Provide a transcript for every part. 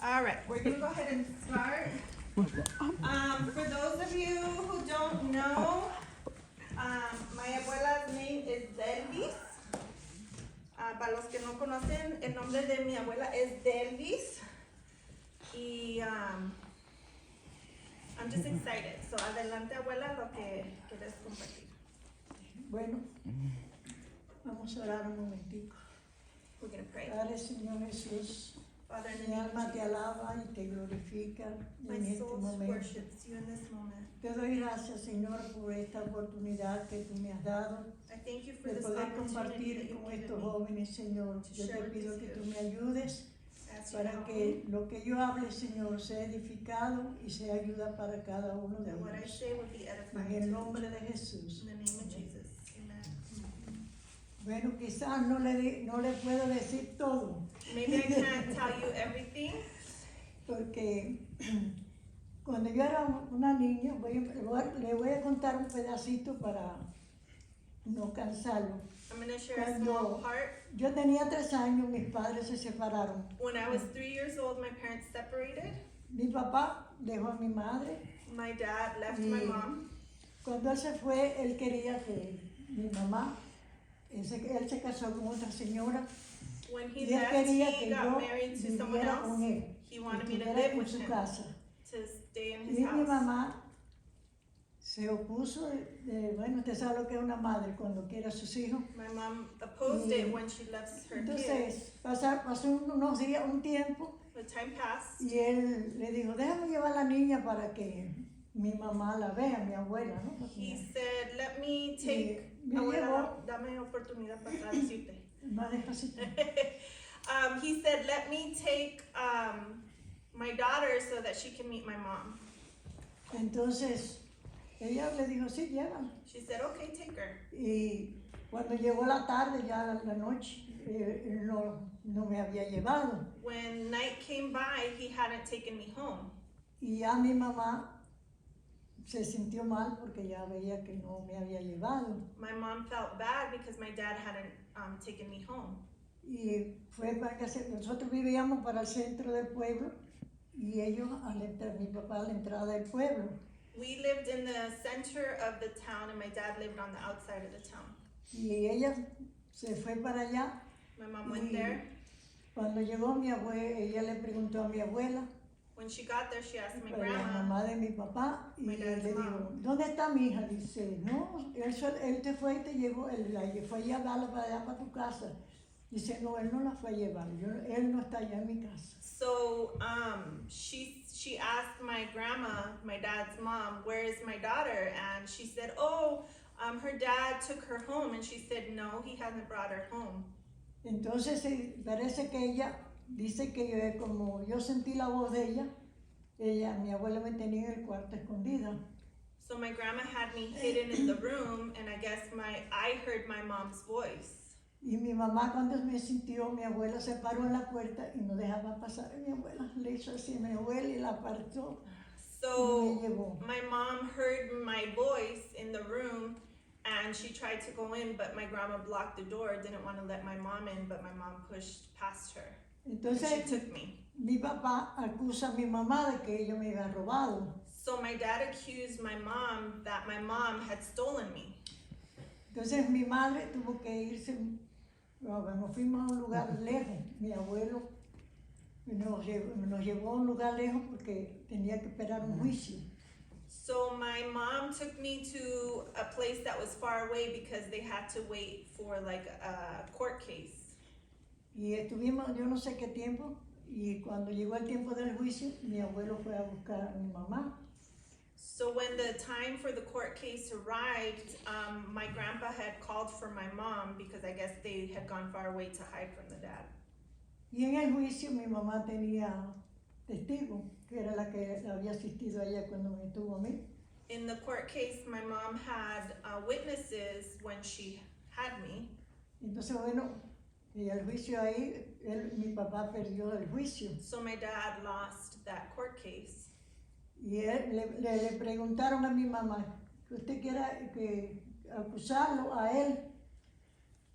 All right, we're gonna go ahead and start. For those of you who don't know, my abuela's name is Delvis. Para los que no conocen, el nombre de mi abuela es Delvis. Y I'm just excited. So adelante, abuela, lo que quieres compartir. Bueno, vamos a orar un momentico. We're gonna pray. Padre, Señor Jesús, Father, in the mi name alma of te Jesus, alaba y te glorifica my en este soul momento. worships you in this moment. Te doy gracias, Señor, por esta oportunidad que tú me has dado I thank you for de this poder opportunity that compartir you've con given estos me. jóvenes, Señor. Yo te pido que tú me ayudes As you para help que me, lo que yo hable, Señor, sea edificado y sea ayuda para cada uno de that what I ellos. say would be En edifying el to nombre you. de Jesús. In the name of Jesus. Amen. Bueno, quizás no le puedo decir todo, Maybe I can't tell you everything, porque cuando yo era una niña, le voy a contar un pedacito para no cansarlo. I'm going to share a small Cuando part. yo tenía 3 años, mis padres se separaron. When I was 3 years old, my parents separated. Mi papá dejó a mi madre. My dad left my Y mom. cuando él se fue, él quería que mi mamá, él se casó con otra señora. When Y he él left, quería he que got yo married to someone viviera con else. él, He que wanted me to estuviera live en with su him, casa. to stay in Y his mi house. mamá se opuso, bueno, usted sabe lo que es una madre cuando quiere a sus hijos. My mom opposed it when she left her kids. Entonces pasó unos días, un tiempo, But time passed. y él le dijo, déjame llevar a la niña para que mi mamá la vea, mi abuela, ¿no? Porque He said, let me take, me abuela, llevó dame oportunidad para traducirte. más despacito. He said, let me take my daughter so that she can meet my mom. Entonces ella le dijo, sí, llévala. She said, okay, take her. Y cuando llegó la tarde, ya la noche, él no me había llevado. When night came by, he hadn't taken me home. Y ya mi mamá se sintió mal porque ya veía que no me había llevado. My mom felt bad because my dad hadn't taken me home. Y fue para que nosotros vivíamos para el centro del pueblo y ellos al entrar, mi papá a la entrada del pueblo. We lived in the center of the town and my dad lived on the outside of the town. Y ella se fue para allá. My mom went Y there. cuando llegó mi abuela, ella le preguntó a mi abuela, When she got there, she asked my la grandma, mamá de mi papá, y My dad's le dijo, mom. ¿dónde está mi hija? Dice, no, él te fue y te llevó, él la fue a llevarla para allá, para tu casa. Dice, no, él no la fue a llevar, él no está allá en mi casa. so she asked my grandma, my dad's mom, where is my daughter? And she said, oh, her dad took her home. And she said, no, he hasn't brought her home. Entonces parece que ella dice que como yo sentí la voz de ella, mi abuela me tenía en el cuarto escondida. So my grandma had me hidden in the room, and I guess I heard my mom's voice. Y mi mamá cuando me sintió, mi abuela se paró en la puerta y no dejaba pasar. Y mi abuela le hizo así a mi abuela y la apartó y So me llevó. my mom heard my voice in the room, and she tried to go in, but my grandma blocked the door, didn't want to let my mom in, but my mom pushed past her. And she Entonces took me. mi papá acusa a mi mamá de que ella me había robado. So my dad accused my mom that my mom had stolen me. Entonces mi madre tuvo que irse, nos fuimos a un lugar lejos. Mi abuelo nos llevó a un lugar lejos porque tenía que esperar un juicio. So my mom took me to a place that was far away because they had to wait for like a court case. Y estuvimos yo no sé qué tiempo, y cuando llegó el tiempo del juicio, mi abuelo fue a buscar a mi mamá. So when the time for the court case arrived, my grandpa had called for my mom because I guess they had gone far away to hide from the dad. Y en el juicio mi mamá tenía testigo, que era la que había asistido a ella cuando me tuvo a mí. In the court case, my mom had witnesses when she had me. Entonces, bueno, y el juicio ahí, mi papá perdió el juicio. So my dad lost that court case. Y le preguntaron a mi mamá, que usted quiera que acusarlo a él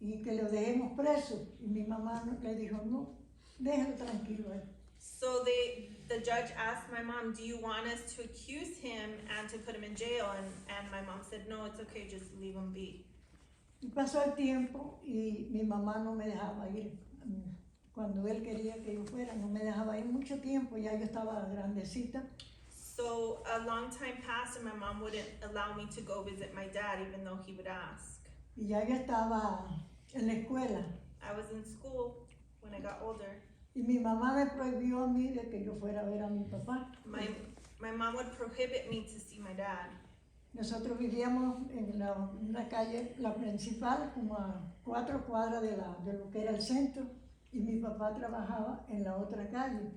y que lo dejemos preso. Y mi mamá le dijo, no, déjalo tranquilo a él. So So the judge asked my mom, do you want us to accuse him and to put him in jail? And my mom said, no, it's okay, just leave him be. Y pasó el tiempo y mi mamá no me dejaba ir. Cuando él quería que yo fuera, no me dejaba ir mucho tiempo, ya yo estaba grandecita. So a long time passed and my mom wouldn't allow me to go visit my dad even though he would ask. Y ya yo estaba en la escuela. I was in school when I got older. Y mi mamá me prohibió a mí de que yo fuera a ver a mi papá. My mom would prohibit me to see my dad. Nosotros vivíamos en una calle, la principal, como a 4 cuadras de lo que era el centro, y mi papá trabajaba en la otra calle.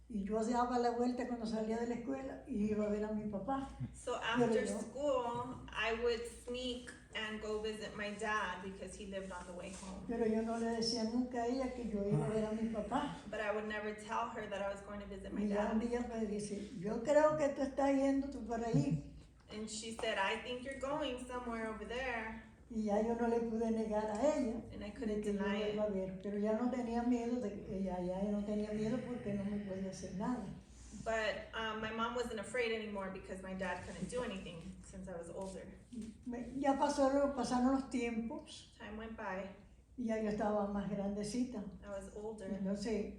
Y yo daba la vuelta cuando salía de la escuela y iba a ver a mi papá. So after school, I would sneak and go visit my dad because he lived on the way home. Pero yo no le decía nunca a ella que yo iba a ver a mi papá. But I would never tell her that I was going to visit my Y ya dad. un día me dice, yo creo que tú estás yendo tú por ahí. And she said, I think you're going somewhere over there. Y ya yo no le pude negar a ella And I de couldn't que yo deny lo it. iba a ver. Pero ya no tenía miedo, ya no tenía miedo porque no me podía hacer nada. But my mom wasn't afraid anymore because my dad couldn't do anything since I was older. Ya pasaron los tiempos Time went by. y ya yo estaba más grandecita. I was older. Entonces,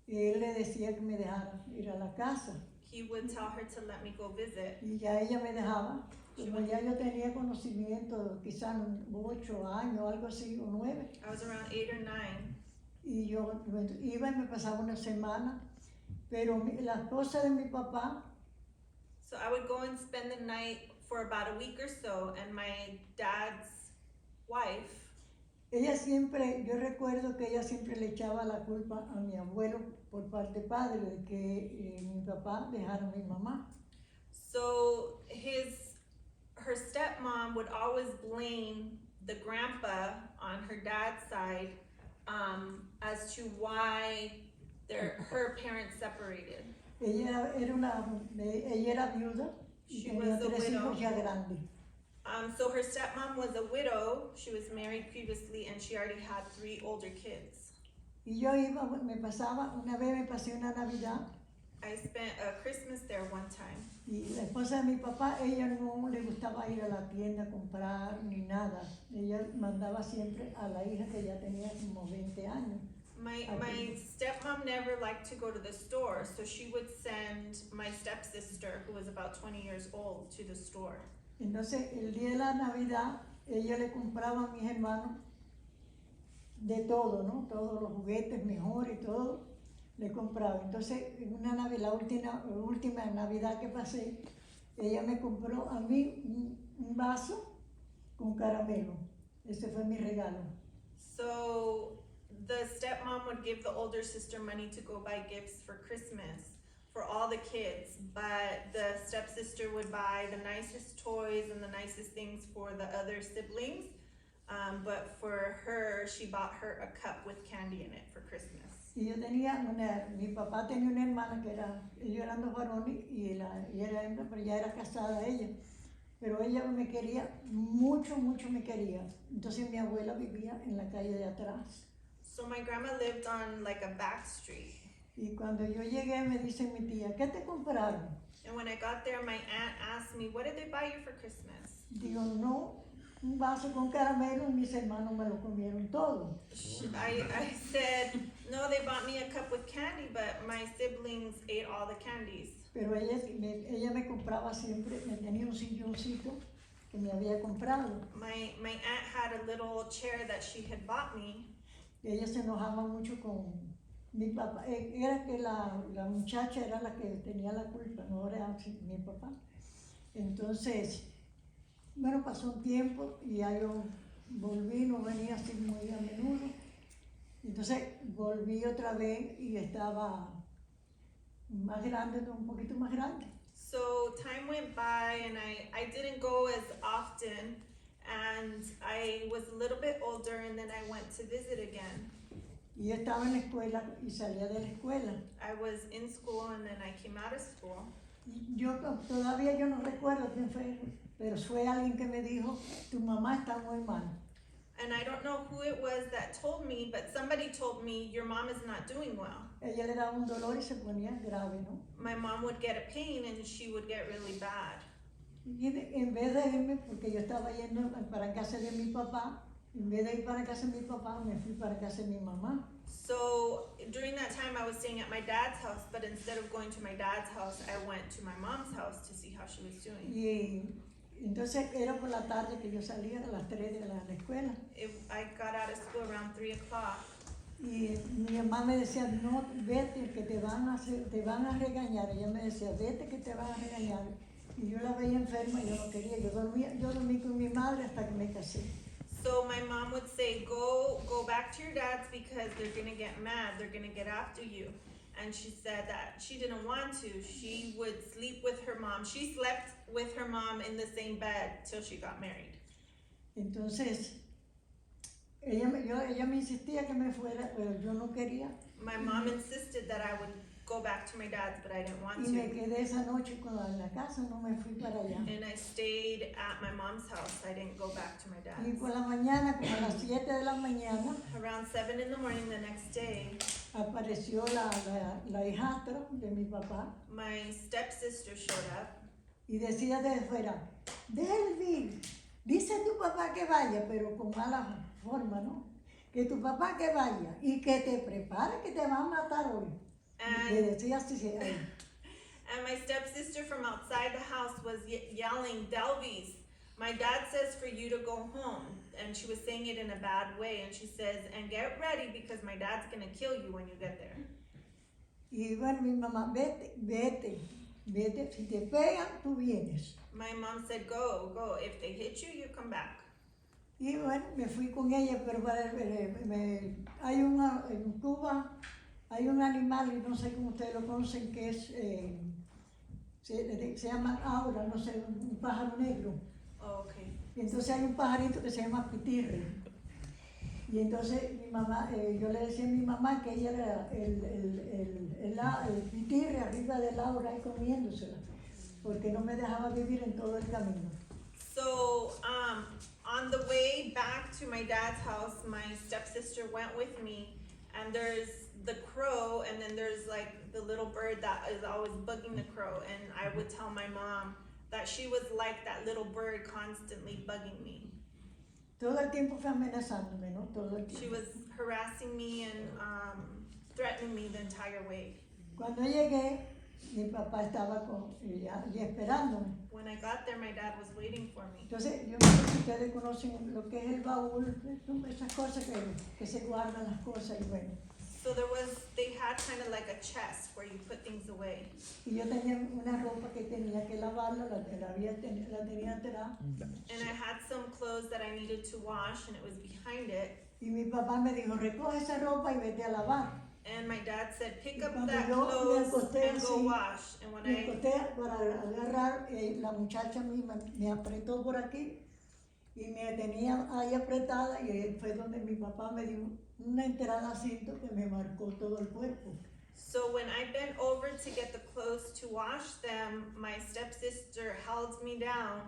él le decía que me dejara ir a la casa. He would tell her to let me go visit. Y ya ella me dejaba. Como ya yo tenía conocimiento, quizás 8 años, algo así, o 9. I was around 8 or 9. Y yo iba y me pasaba una semana. Pero la esposa de mi papá, So I would go and spend the night for about a week or so, and my dad's wife, ella siempre, yo recuerdo que ella siempre le echaba la culpa a mi abuelo por parte padre de que mi papá dejara a mi mamá. so her stepmom would always blame the grandpa on her dad's side as to why her parents separated. Ella era viuda y She tenía was a 3 widow. hijos ya grandes. So her stepmom was a widow. She was married previously, and she already had 3 older kids. Y yo iba, una vez me pasé una Navidad I spent a Christmas there one time. y la esposa de mi papá, ella no le gustaba ir a la tienda a comprar ni nada. Ella mandaba siempre a la hija que ya tenía como 20 años. My stepmom never liked to go to the store, so she would send my stepsister, who was about 20 years old, to the store. Entonces, el día de la Navidad, ella le compraba a mis hermanos de todo, ¿no? Todos los juguetes mejores y todo, le compraba. Entonces, en una Navidad, la última Navidad que pasé, ella me compró a mí un vaso con caramelo. Ese fue mi regalo. So the stepmom would give the older sister money to go buy gifts for Christmas for all the kids, but the stepsister would buy the nicest toys and the nicest things for the other siblings. But for her, she bought her a cup with candy in it for Christmas. Y yo mi papá tenía una hermana que ellos eran 2 varones y ella era hembra, pero ya era casada ella. Pero ella me quería, mucho, mucho me quería. Entonces mi abuela vivía en la calle de atrás. So my grandma lived on like a back street. Y cuando yo llegué me dice mi tía, ¿qué te compraron? And when I got there, my aunt asked me, what did they buy you for Christmas? Digo, no, un vaso con caramelo y mis hermanos me lo comieron todo. I said, no, they bought me a cup with candy, but my siblings ate all the candies. Pero ella me compraba siempre, me tenía un silloncito que me había comprado. My aunt had a little chair that she had bought me. Y ella se enojaba mucho con mi papá. Era que la muchacha era la que tenía la culpa, no era mi papá. Entonces, bueno, pasó un tiempo y ya yo volví, no venía así muy a menudo. Entonces volví otra vez y estaba más grande, un poquito más grande. So time went by and I didn't go as often, and I was a little bit older, and then I went to visit again. Y yo estaba en la escuela y salía de la escuela. I was in school and then I came out of school. Y todavía yo no recuerdo quién fue, pero fue alguien que me dijo, tu mamá está muy mal. And I don't know who it was that told me, but somebody told me, your mom is not doing well. ella le daba un dolor y se ponía grave, ¿no? my mom would get a pain and she would get really bad. Y en vez de irme, porque yo estaba yendo para casa de mi papá, en vez de ir para casa de mi papá, me fui para casa de mi mamá. So during that time I was staying at my dad's house, but instead of going to my dad's house, I went to my mom's house to see how she was doing. Y entonces era por la tarde que yo salía a las 3 de la escuela. I got out of school around 3 o'clock. Y mi mamá me decía, no, vete, que te van a regañar. Ella me decía, vete, que te van a regañar. Y yo la veía enferma y yo no quería. Yo dormí con mi madre hasta que me casé. So my mom would say, go back to your dad's because they're gonna get mad, they're gonna get after you. And she said that she didn't want to. She would sleep with her mom. She slept with her mom in the same bed till she got married. Entonces, ella me insistía que me fuera, pero yo no quería. My mom insisted that I would go back to my dad's, but I didn't want Y me to. quedé esa noche en la casa, no me fui para allá. And I stayed at my mom's house. I didn't go back to my Y dad's. por la mañana, como a las 7 de la mañana, Around 7 in the morning the next day, apareció la hijastra de mi papá my stepsister showed up. y decía desde fuera, Delvis, dice a tu papá que vaya, pero con mala forma, ¿no? Que tu papá que vaya y que te prepare, que te va a matar hoy. Le And, decía así, and my stepsister from outside the house was yelling, Delvis, my dad says for you to go home. And she was saying it in a bad way. And she says, and get ready because my dad's gonna kill you when you get there. y bueno, mi mamá, vete, si te pegan, tú vienes. My mom said, go. If they hit you, you come back. Y bueno, me fui con ella, pero en Cuba hay un animal, y no sé cómo ustedes lo conocen, que es, se llama aura, no sé, un pájaro negro. Oh, okay. Y entonces hay un pajarito que se llama pitirre. Y entonces mi mamá, yo le decía a mi mamá que ella era el pitirre arriba del aura y comiéndosela, porque no me dejaba vivir en todo el camino. So, on the way back to my dad's house, my stepsister went with me, and there's the crow, and then there's like the little bird that is always bugging the crow, and I would tell my mom that she was like that little bird constantly bugging me. Todo el tiempo fue amenazándome, ¿no? Todo el She tiempo. was harassing me and threatening me the entire way. Cuando llegué, mi papá estaba ya esperándome. When I got there, my dad was waiting for me. Entonces, yo no sé si ustedes conocen lo que es el baúl, esas cosas que se guardan las cosas y bueno. So they had kind of like a chest where you put things away. Y yo tenía una ropa que tenía que lavarla, la tenía atrás. And I had some clothes that I needed to wash, and it was behind it. Y mi papá me dijo, recoge esa ropa y vete a lavar. And my dad said, pick Y up cuando that yo me clothes acosté and go así, wash. And when me I acosté para agarrar, la muchacha misma me apretó por aquí y me tenía ahí apretada y ahí fue donde mi papá me dio una entrada cinto que me marcó todo el cuerpo. So when I bent over to get the clothes to wash them, my stepsister held me down,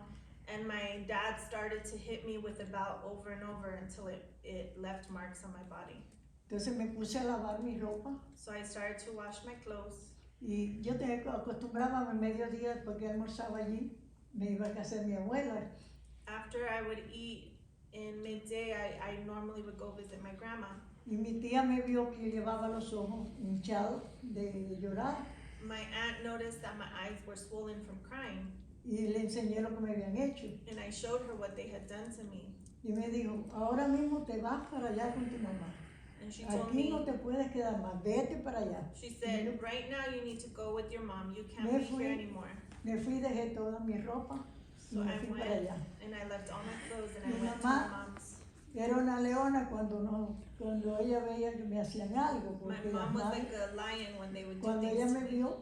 and my dad started to hit me with a belt over and over until it left marks on my body. Entonces me puse a lavar mi ropa So I started to wash my clothes. y yo acostumbraba a mediodía porque almorzaba allí, me iba a casa de mi abuela. After I would eat in midday, I normally would go visit my grandma. Y mi tía me vio que yo llevaba los ojos hinchados de llorar My aunt noticed that my eyes were swollen from crying, y le enseñé lo que me habían hecho. and I showed her what they had done to me. Y me dijo, ahora mismo te vas para allá con tu mamá. And she told Aquí no me, te puedes quedar más, vete para allá. she said, right now you need to go with your mom. You can't Me be fui. here anymore. Me fui, dejé toda mi ropa y So me I fui went, para allá. and I left all my clothes, and Mi I went to mamá- my mom's. Era una leona cuando ella veía que me hacían algo, My porque mom was las like a lion when they would do cuando ella things me to me. vio,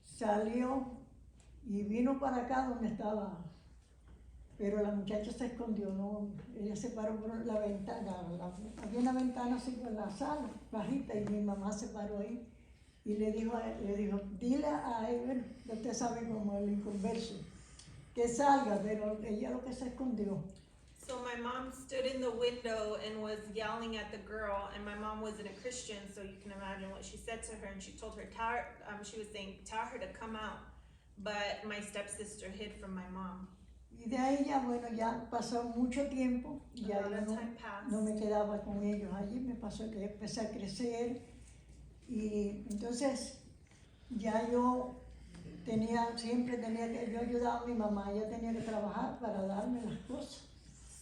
salió y vino para acá donde estaba, pero la muchacha se escondió, no, ella se paró por la ventana, había una ventana así por la sala, bajita, y mi mamá se paró ahí y le dijo, dile a él, usted sabe como el inconverso, que salga, pero ella lo que se escondió. So my mom stood in the window and was yelling at the girl, and my mom wasn't a Christian, so you can imagine what she said to her. And she told her, she was saying, tell her to come out. But my stepsister hid from my mom. Y de ahí ya, bueno, ya pasó mucho tiempo, y ya A lot yo of no, time passed. no me quedaba con ellos allí, me pasó que empecé a crecer, y entonces ya yo siempre tenía que, yo ayudaba a mi mamá, ella tenía que trabajar para darme las cosas.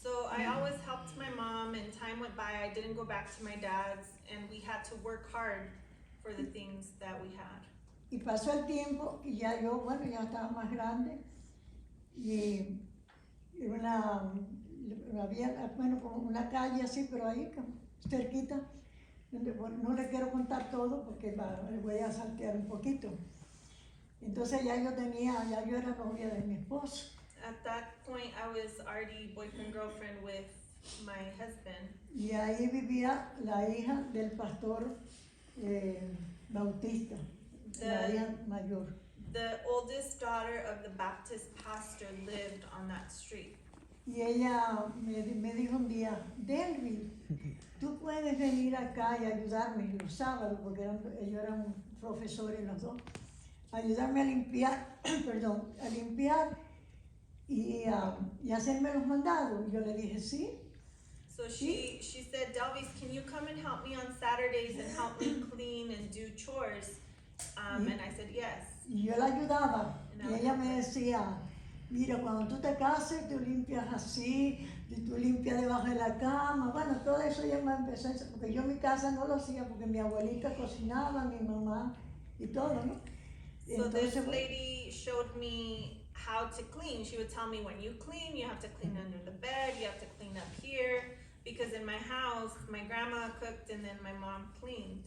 So I always helped my mom, and time went by. I didn't go back to my dad's, and we had to work hard for the things that we had. Y pasó el tiempo y ya yo, bueno, ya estaba más grande, y había, bueno, como una calle así, pero ahí cerquita, donde, bueno, no le quiero contar todo porque voy a saltear un poquito. Entonces ya yo era novia de mi esposo. At that point, I was already boyfriend, girlfriend with my husband. Y ahí vivía la hija del pastor bautista, la hija mayor. The oldest daughter of the Baptist pastor lived on that street. Y ella me dijo un día, Delvis, tú puedes venir acá y ayudarme los sábados, porque ellos eran profesores los dos, ayudarme a limpiar, perdón, a limpiar y hacerme los mandados. Y yo le dije, sí. So she said, Delvis, can you come and help me on Saturdays and help me clean and do chores? And I said, yes. Y yo la ayudaba, y ella me decía, mira, cuando tú te cases, tú limpias así, y tú limpias debajo de la cama. Bueno, todo eso ya me empezó, porque yo en mi casa no lo hacía, porque mi abuelita cocinaba, mi mamá y todo, ¿no? So this lady showed me how to clean. She would tell me, when you clean, you have to clean under the bed, you have to clean up here, because in my house, my grandma cooked and then my mom cleaned.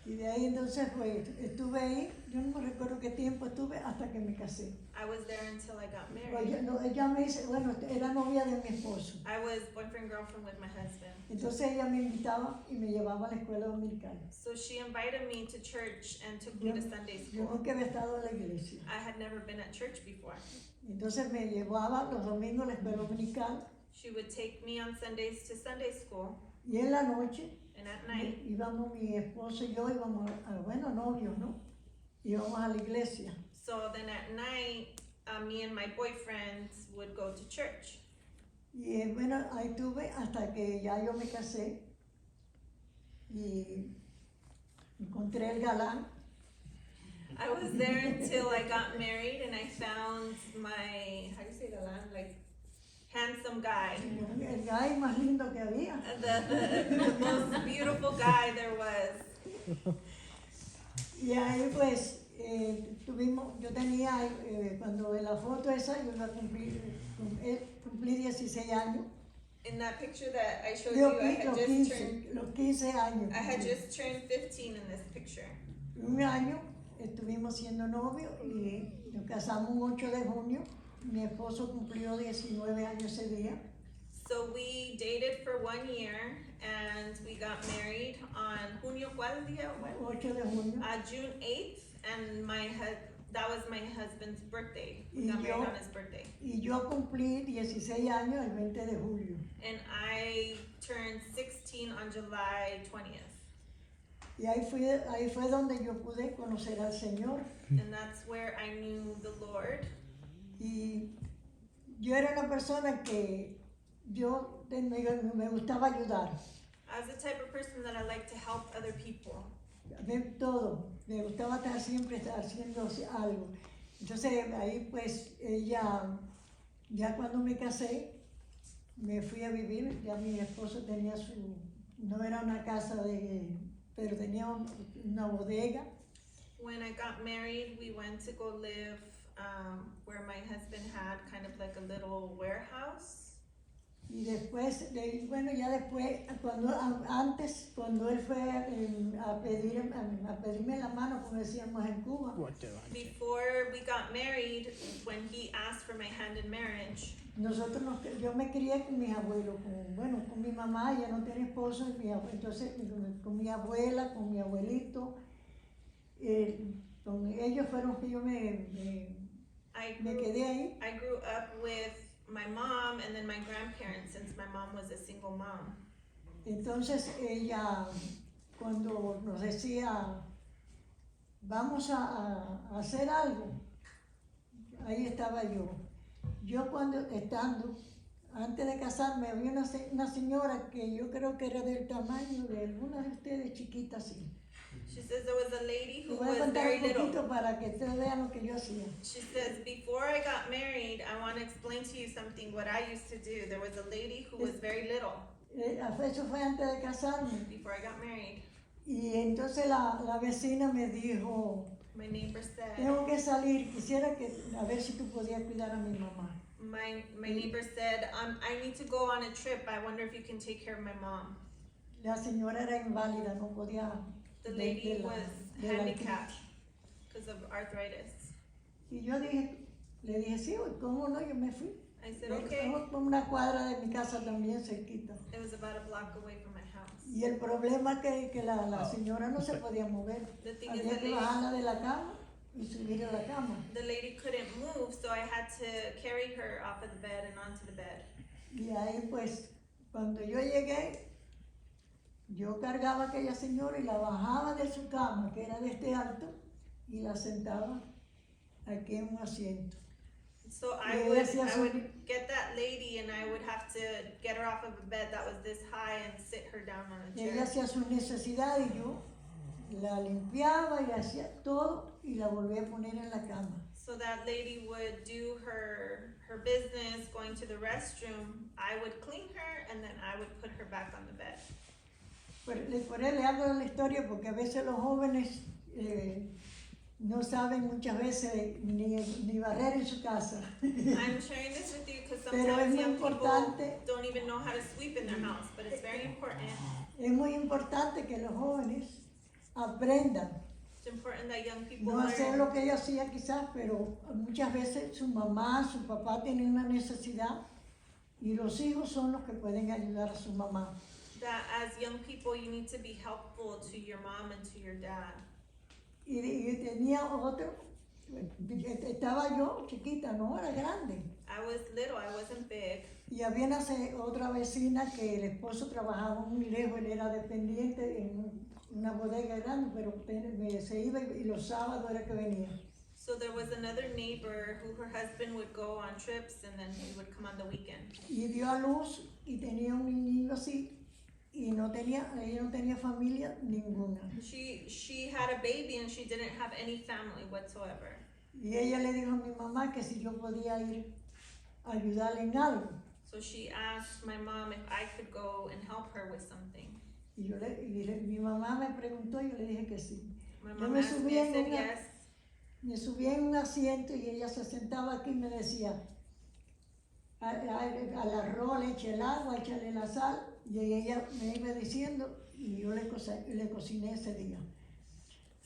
Y de ahí entonces pues estuve ahí, yo no me recuerdo qué tiempo estuve hasta que me casé. I was there until I got Pues married. ella me dice, bueno, era novia de mi esposo. I was boyfriend, girlfriend with my husband. Entonces ella me invitaba y me llevaba a la escuela dominical. So she invited me to church and took me to Sunday Yo school. nunca había estado en la iglesia. I had never been at church before. Entonces me llevaba los domingos a la escuela dominical She would take me on Sundays to Sunday school, y en la noche and at night, íbamos mi esposo y yo, íbamos bueno, novios, ¿no? Íbamos a la iglesia. so then at night, me and my boyfriend would go to church. Y bueno, ahí estuve hasta que ya yo me casé y encontré el galán. I was there until I got married, and I found my, how do you say galan? Like, handsome guy. El gay más lindo que había. The most beautiful guy there was. Y ahí pues yo tenía, cuando en la foto esa, yo iba a cumplí 16 años. In that picture that I showed you, Los 15 años. I had just turned 15 in this picture. Un año estuvimos siendo novios y nos casamos un 8 de junio. Mi esposo cumplió 19 años ese día. So we dated for 1 year, and we got married on Junio, ¿cuál día? 8 de junio. June 8th, and that was my husband's birthday. We got married on his birthday. Y yo cumplí 16 años el 20 de julio. And I turned 16 on July 20th. Y ahí fue donde yo pude conocer al Señor. And that's where I knew the Lord. Y yo era una persona que me gustaba ayudar. I was the type of person that I like to help other people. De todo, me gustaba siempre estar haciendo algo. Entonces ahí pues ella, ya cuando me casé, me fui a vivir, ya mi esposo tenía no era una casa pero tenía una bodega. When I got married, we went to go live where my husband had kind of like a little warehouse. Y después, ya después, cuando él fue a pedirme la mano, como decíamos en Cuba. Before we got married, when he asked for my hand in marriage, Yo me crié con mis abuelos, con mi mamá, ella no tiene esposo, entonces con mi abuela, con mi abuelito, con ellos fueron que yo me quedé ahí. I grew up with my mom and then my grandparents, since my mom was a single mom. Entonces ella, cuando nos decía, vamos a hacer algo, ahí estaba yo. Yo antes de casarme, había una señora que yo creo que era del tamaño de algunas de ustedes, chiquitas así. She says there was a lady who Voy a was contar very un little. poquito para que ustedes vean lo que yo hacía. She says, before I got married, I want to explain to you something, what I used to do. There was a lady who was very little Eso fue antes de casarme. before I got married. Y entonces la vecina me dijo, My neighbor said, tengo que salir, quisiera a ver si tú podías cuidar a mi mamá. my neighbor said, I need to go on a trip. I wonder if you can take care of my mom. La señora era inválida, no podía. The lady was de la handicapped because of arthritis. Y yo le dije, sí, ¿cómo no? Yo me fui. I said, okay. Estamos por una cuadra de mi casa también cerquita. It was about a block away from my house. Y el problema que la señora no se podía mover. The thing is, Había que bajarla de la cama y subir a la cama. the lady couldn't move, so I had to carry her off of the bed and onto the bed. Y ahí pues, cuando yo llegué, yo cargaba a aquella señora y la bajaba de su cama, que era de este alto, y la sentaba aquí en un asiento. So I would get that lady and I would have to get her off of a bed that was this high and sit her down on a Y ella chair. hacía sus necesidades y yo la limpiaba y hacía todo y la volvía a poner en la cama. So that lady would do her business, going to the restroom. I would clean her and then I would put her back on the bed. Por él le hablo de la historia porque a veces los jóvenes no saben muchas veces ni barrer en su casa. I'm sharing this with you because Pero es sometimes muy young people importante. don't even know how to sweep in their house, but it's very important. Es muy importante que los jóvenes aprendan. It's important that young people No hacer learn lo que ella hacía quizás, pero muchas veces su mamá, su papá tienen una necesidad y los hijos son los que pueden ayudar a su mamá. that as young people you need to be helpful to your mom and to your dad. Y tenía otro, estaba yo chiquita, no era grande. I was little, I wasn't big. Y había otra vecina que el esposo trabajaba muy lejos, él era dependiente en una bodega grande, pero se iba y los sábados era que venía. So there was another neighbor who her husband would go on trips and then he would come on the weekend. Y dio a luz y tenía un niño así y ella no tenía familia ninguna. She had a baby and she didn't have any family whatsoever. Y ella le dijo a mi mamá que si yo podía ir a ayudarle en algo. So she asked my mom if I could go and help her with something. Y mi mamá me preguntó y yo le dije que sí. My Yo mom me asked me, I said yes. Me subí en un asiento y ella se sentaba aquí y me decía, al arroz le eché el agua, échale la sal, y ella me iba diciendo y yo le cociné ese día.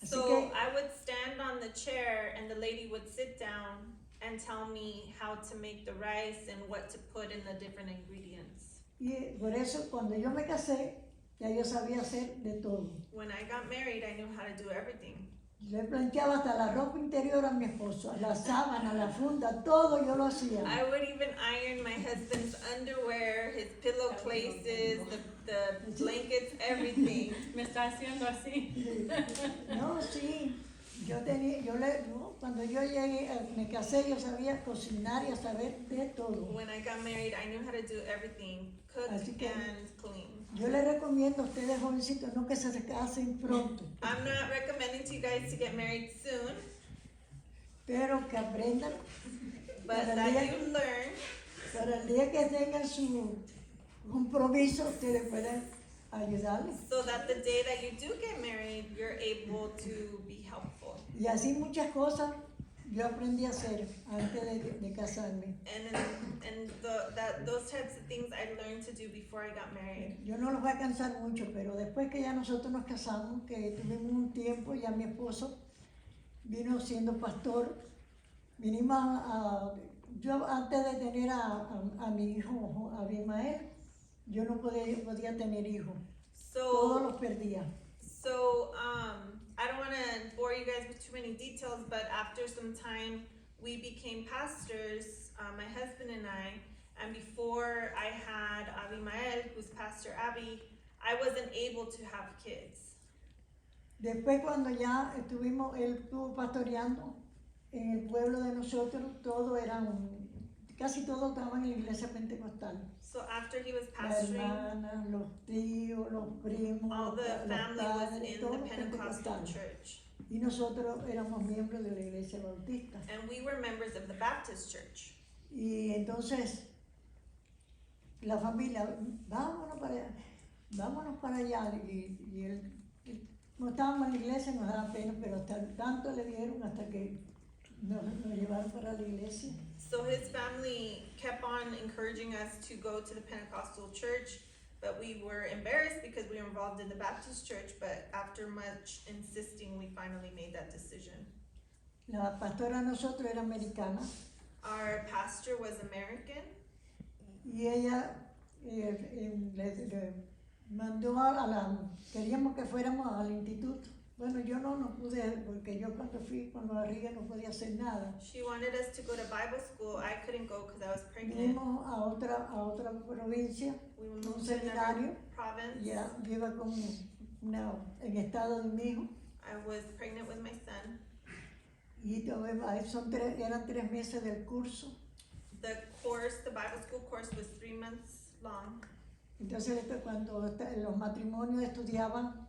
Así So que, I would stand on the chair and the lady would sit down and tell me how to make the rice and what to put in the different ingredients. y por eso cuando yo me casé, ya yo sabía hacer de todo. When I got married, I knew how to do everything. Le planchaba hasta la ropa interior a mi esposo, la sábana, la funda, todo yo lo hacía. I would even iron my husband's underwear, his pillowcases, the blankets, everything. Me está haciendo así. No, sí, cuando yo llegué, me casé, yo sabía cocinar y a saber de todo. When I got married, I knew how to do everything, cook Así que- and clean. Yo les recomiendo a ustedes jovencitos no que se casen pronto, I'm not recommending to you guys to get married soon, pero que aprendan but Para el that día- you learn para el día que tengan su compromiso, ustedes puedan ayudarles. so that the day that you do get married, you're able to be helpful. Y así muchas cosas yo aprendí a hacer antes de casarme. And those types of things I learned to do before I got married. Yo no los voy a cansar mucho, pero después que ya nosotros nos casamos, que tuvimos un tiempo, ya mi esposo vino siendo pastor, yo antes de tener a mi hijo, a Abimael, yo no podía tener hijos, todos los perdía. So I don't want to bore you guys with too many details, but after some time, we became pastors. my husband and I, and before I had Abimael, who's Pastor Abby, I wasn't able to have kids. Después cuando ya estuvimos, él estuvo pastoreando en el pueblo de nosotros, casi todos estaban en la iglesia pentecostal. So after he was Las pastoring, hermanas, los tíos, los primos, all the los family was padres, in the todos Pentecostal pentecostales. church. Y nosotros éramos miembros de la iglesia bautista. And we were members of the Baptist church. Y entonces la familia, vámonos para allá. Y él, no estábamos en la iglesia, nos daba pena, pero tanto le dieron hasta que nos llevaron para la iglesia. So his family kept on encouraging us to go to the Pentecostal church, but we were embarrassed because we were involved in the Baptist church, but after much insisting, we finally made that decision. La pastora de nosotros era americana. Our pastor was American, Y ella le mandó queríamos que fuéramos al instituto. Bueno, yo no pude, porque yo cuando fui con Rodríguez no podía hacer nada. she wanted us to go to Bible school. I couldn't go because I was pregnant. Vinimos a otra provincia, We un moved to another seminario, province. ya yo iba en estado de mi hijo. I was pregnant with my son. Y eran 3 meses del curso. The Bible school course was 3 months long. Entonces cuando los matrimonios estudiaban,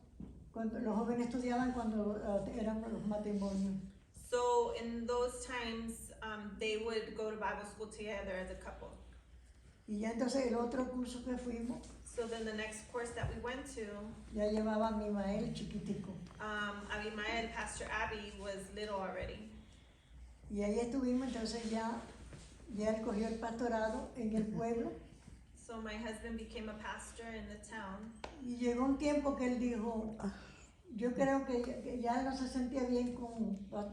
cuando los jóvenes estudiaban cuando eran los matrimonios. So in those times, they would go to Bible school together as a couple. Y ya entonces el otro curso que fuimos, So then the next course that we went to, ya llevaba a mi Mael chiquitico. Abimael, Pastor Abby, was little already. Y ahí estuvimos, entonces ya él cogió el pastorado en el pueblo. So my husband became a pastor in the town. Y llegó un tiempo que él dijo, yo creo que ya no se sentía bien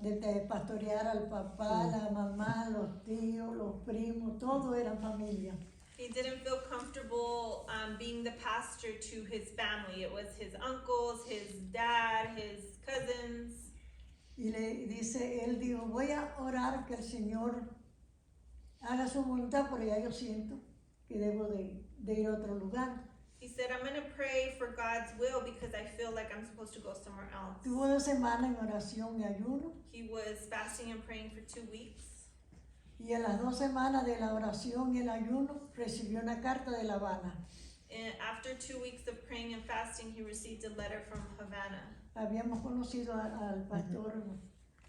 de pastorear al papá, la mamá, los tíos, los primos, todos eran familia. He didn't feel comfortable being the pastor to his family. It was his uncles, his dad, his cousins. Y él dijo, voy a orar que el Señor haga su voluntad, pero ya yo siento que debo de ir a otro lugar. He said, I'm going to pray for God's will because I feel like I'm supposed to go somewhere else. Tuvo 2 semanas en oración y ayuno. He was fasting and praying for 2 weeks. Y en las 2 semanas de la oración y el ayuno recibió una carta de La Habana. And after 2 weeks of praying and fasting, he received a letter from Havana. Habíamos conocido al pastor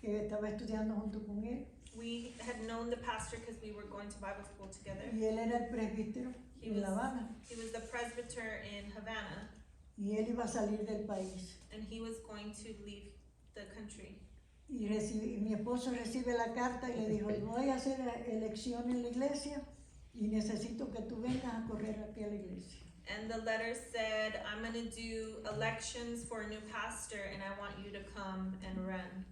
que estaba estudiando junto con él. We had known the pastor because we were going to Bible school together. Y él era el presbítero en La Habana. He was the presbyter in Havana, Y él iba a salir del país. and he was going to leave the country. Y mi esposo recibe la carta y le dijo, voy a hacer elección en la iglesia y necesito que tú vengas a correr aquí a la iglesia. And the letter said, I'm going to do elections for a new pastor, and I want you to come and run.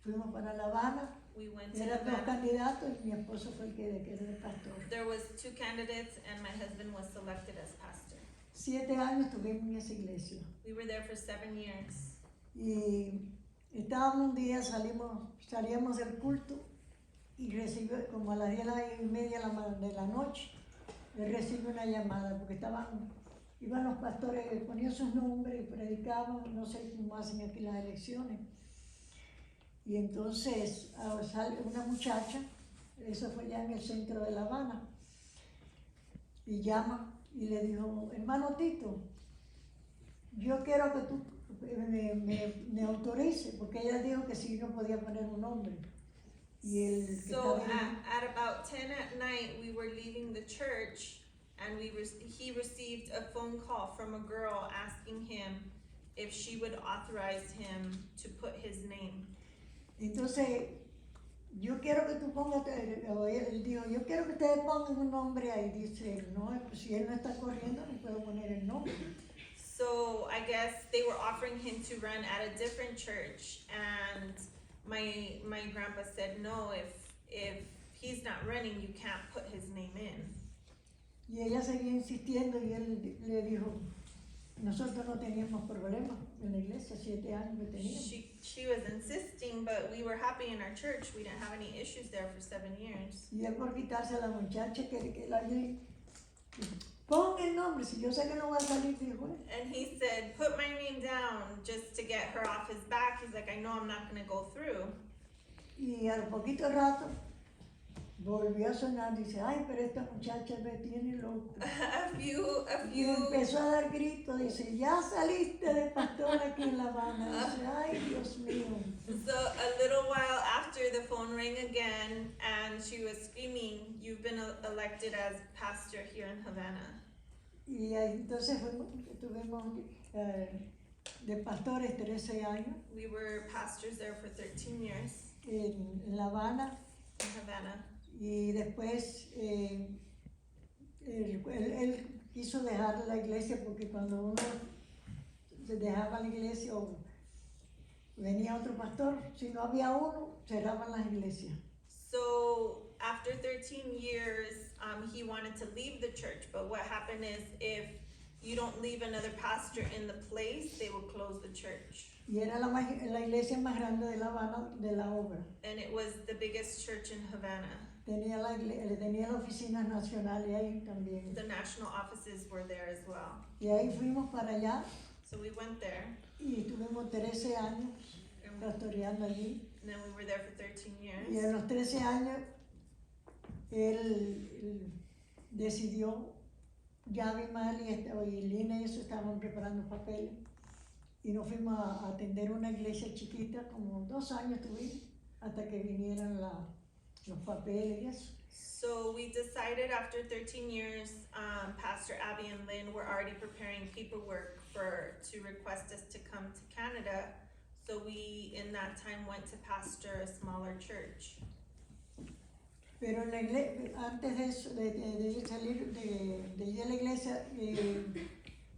Fuimos para La Habana, We went to eran 2 Havana. candidatos y mi esposo fue el que era el pastor. There was 2 candidates, and my husband was selected as pastor. 7 años estuvimos en esa iglesia. We were there for 7 years. Y estábamos un día, salíamos del culto y recibió, como a las 10:30 de la noche, él recibe una llamada porque iban los pastores, ponían sus nombres y predicaban, no sé cómo hacen aquí las elecciones. Y entonces sale una muchacha, eso fue ya en el centro de La Habana, y llama y le dijo, hermano Tito, yo quiero que tú me autorice, porque ella dijo que sí no podía poner un nombre. Y él que So estaba en- at about 10 at night, we were leaving the church, and he received a phone call from a girl asking him if she would authorize him to put his name. Entonces, yo quiero que tú pongas, él dijo, yo quiero que ustedes pongan un nombre ahí. Dice, no, pues si él no está corriendo, no puedo poner el nombre. So I guess they were offering him to run at a different church, and my grandpa said, no, if he's not running, you can't put his name in. Y ella seguía insistiendo y él le dijo, nosotros no teníamos problemas en la iglesia, 7 años que teníamos. She was insisting, but but we were happy in our church. We didn't have any issues there for 7 years. Y él por quitarse a la muchacha que la vi, pon el nombre, si yo sé que no va a salir, dijo él. And he said, put my name down just to get her off his back. He's like, I know I'm not gonna go through. Y al poquito rato volvió a sonar, dice, ay, pero esta muchacha me tiene loco. A few, Y empezó a dar gritos, dice, ya saliste de pastor aquí en La Habana. Dice, ay, Dios mío. So a little while after, the phone rang again, and she was screaming, you've been elected as pastor here in Havana. Y entonces tuvimos de pastores 13 años We were pastors there for 13 years en La Habana. in Havana. Y después él quiso dejar la iglesia porque cuando uno se dejaba la iglesia o venía otro pastor, si no había uno, cerraban las iglesias. So after 13 years, he wanted to leave the church, but what happened is if you don't leave another pastor in the place, they will close the church. Y era la iglesia más grande de La Habana de la obra. And it was the biggest church in Havana. Tenía las oficinas nacionales ahí también. The national offices were there as well. Y ahí fuimos para allá So we went there, y tuvimos 13 años pastoreando allí. and then we were there for 13 Y years. a los 13 años él decidió, ya vi mal y Lina y eso estaban preparando papeles. Y nos fuimos a atender una iglesia chiquita, como 2 años tuvimos, hasta que vinieran los papeles y eso. So we decided after 13 years, Pastor Abby and Lynn were already preparing paperwork to request us to come to Canada. So we, in that time, went to pastor a smaller church. Pero en la iglesia, antes de eso, de salir de ir a la iglesia,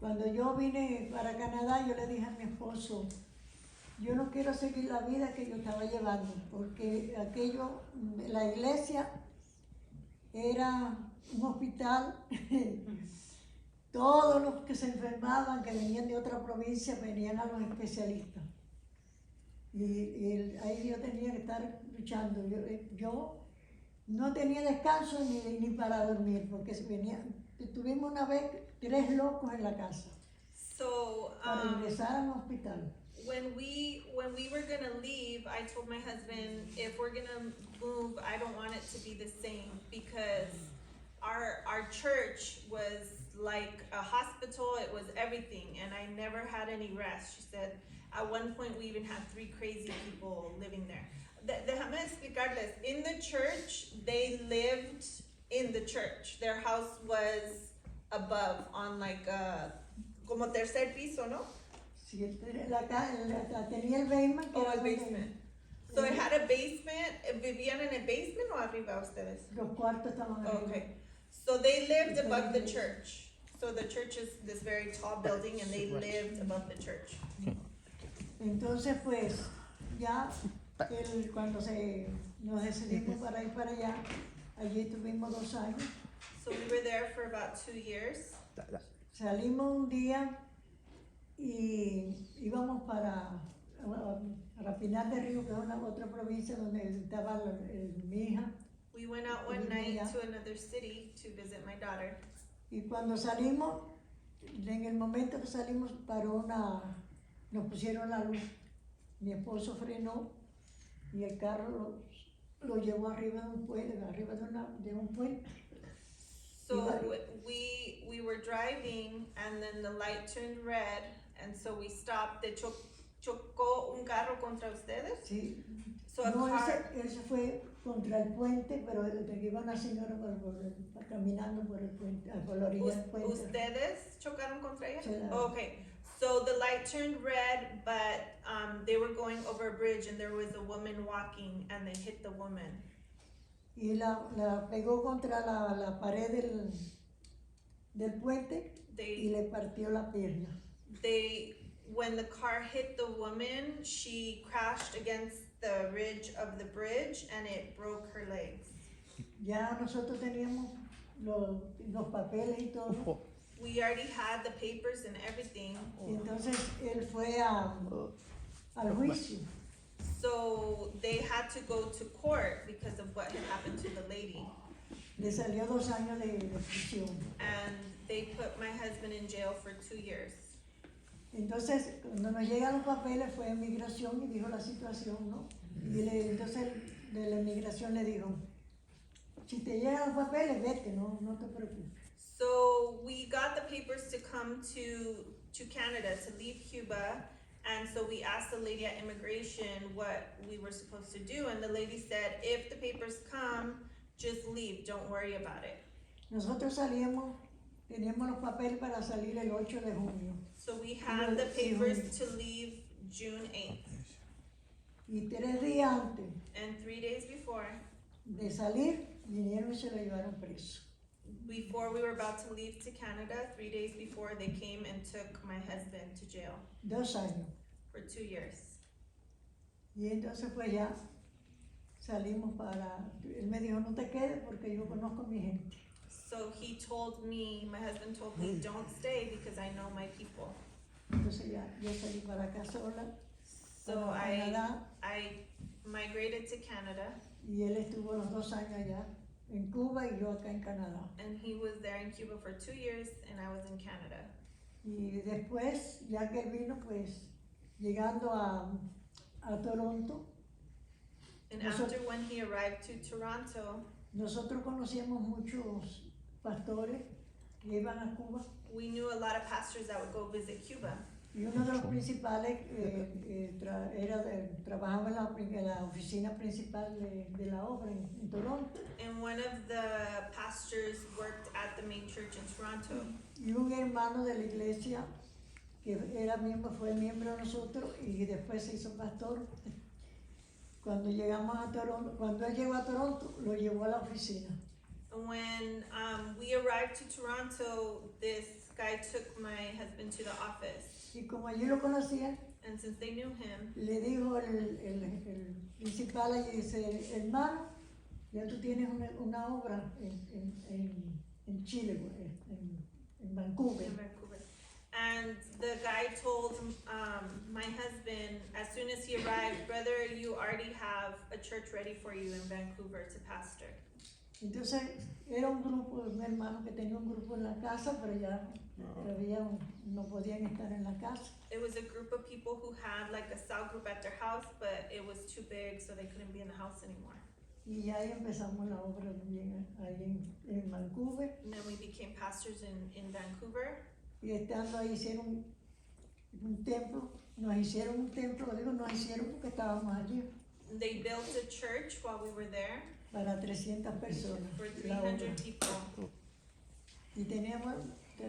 cuando yo vine para Canadá, yo le dije a mi esposo, yo no quiero seguir la vida que yo estaba llevando, porque la iglesia era un hospital. Todos los que se enfermaban, que venían de otra provincia, venían a los especialistas. Y ahí yo tenía que estar luchando. Yo no tenía descanso ni para dormir, porque tuvimos una vez 3 locos en la casa So para ingresar al hospital. when we were gonna leave, I told my husband, if we're gonna move, I don't want it to be the same, because our church was like a hospital. It was everything, and I never had any rest. She said, at one point we even had 3 crazy people living there. Déjame explicarles. In the church, they lived in the church. Their house was above, on like como tercer piso, ¿no? Sí, tenía el basement. Oh, el basement. So it had a basement. ¿Vivían en el basement o arriba ustedes? Los cuartos estaban arriba. Okay. So they lived above the church. So the church is this very tall building, and they lived above the church. Entonces, pues, ya cuando nos decidimos para ir para allá, allí tuvimos 2 años. So we were there for about 2 years. Salimos un día y íbamos para Pinar del Río, que es otra provincia donde estaba mi hija. We went out one night to another city to visit my daughter. Y cuando salimos, en el momento que salimos, nos pusieron la luz. Mi esposo frenó y el carro lo llevó arriba de un puente, de un puente. So we were driving, and then the light turned red, and so we stopped. Chocó un carro contra ustedes? Sí. So a No, car. ese fue contra el puente, pero iba una señora caminando por el puente, por la orilla del puente. ¿Ustedes chocaron contra ella? Sí. Okay. So the light turned red, but they were going over a bridge, and there was a woman walking, and they hit the woman. Y la pegó contra la pared del puente y le partió la pierna. When the car hit the woman, she crashed against the ridge of the bridge, and it broke her legs. Ya nosotros teníamos los papeles y todo. We already had the papers and everything. Y entonces él fue al juicio. So So they had to go to court because of what had happened to the lady. Le salió 2 años de prisión. And they put my husband in jail for 2 years. Entonces, cuando nos llegan los papeles, fue a migración y dijo la situación, ¿no? Y entonces de la inmigración le dijo, si te llegan los papeles, vete, no te preocupes. So we got the papers to come to Canada, to leave Cuba, and so we asked the lady at immigration what we were supposed to do, and the lady said, if the papers come, just leave, don't worry about it. Nosotros teníamos los papeles para salir el 8 de junio. So we had the papers to leave June 8th. Y 3 días antes And 3 days before de salir, vinieron y se lo llevaron preso. we were about to leave to Canada, 3 days before, they came and took my husband to jail 2 años. for 2 years. Y entonces pues ya salimos él me dijo, no te quedes porque yo conozco a mi gente. So he told me, my husband told me, don't stay because I know my people. Entonces ya yo salí para acá sola, So para Canadá, I migrated to Canada, y él estuvo los 2 años allá en Cuba y yo acá en Canadá. and he was there in Cuba for 2 years, and I was in Canada. Y después, ya que él vino, pues llegando a Toronto, And Nosotros- after when he arrived to Toronto, nosotros conocíamos muchos pastores que iban a Cuba. we knew a lot of pastors that would go visit Cuba. Y uno de los principales trabajaba en la oficina principal de la obra en Toronto. And one of the pastors worked at the main church in Toronto. Y un hermano de la iglesia que fue miembro de nosotros y después se hizo pastor. Cuando llegamos a Toronto, cuando él llegó a Toronto, lo llevó a la oficina. When we arrived to Toronto, this guy took my husband to the office. Y como allí lo conocían, And since they knew him, le dijo el principal allí, dice, hermano, ya tú tienes una obra en Chile, en Vancouver. in Vancouver. And the guy told my husband, as soon as he arrived, brother, you already have a church ready for you in Vancouver to pastor. Entonces era un hermano que tenía un grupo en la casa, pero ya no podían estar en la casa. It was a group of people who had like a cell group at their house, but it was too big, so they couldn't be in the house anymore. Y ahí empezamos la obra también ahí en Vancouver. And then we became pastors in Vancouver. Y estando ahí hicieron un templo, nos hicieron un templo, nos hicieron porque estábamos allí, They built a church while we were there para 300 personas. for la obra. 300 people. Y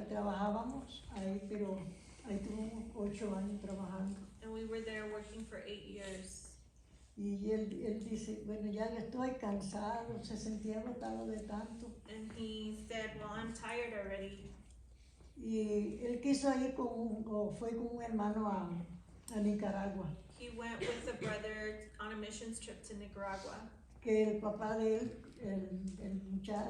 trabajábamos ahí, pero ahí tuvimos 8 años trabajando. And we were there working for 8 years. Y él dice, bueno, ya yo estoy cansado, se sentía agotado de tanto. And he said, well, I'm tired already. Y él quiso ir fue con un hermano a Nicaragua, He went with a brother on a missions trip to Nicaragua. que el papá de él,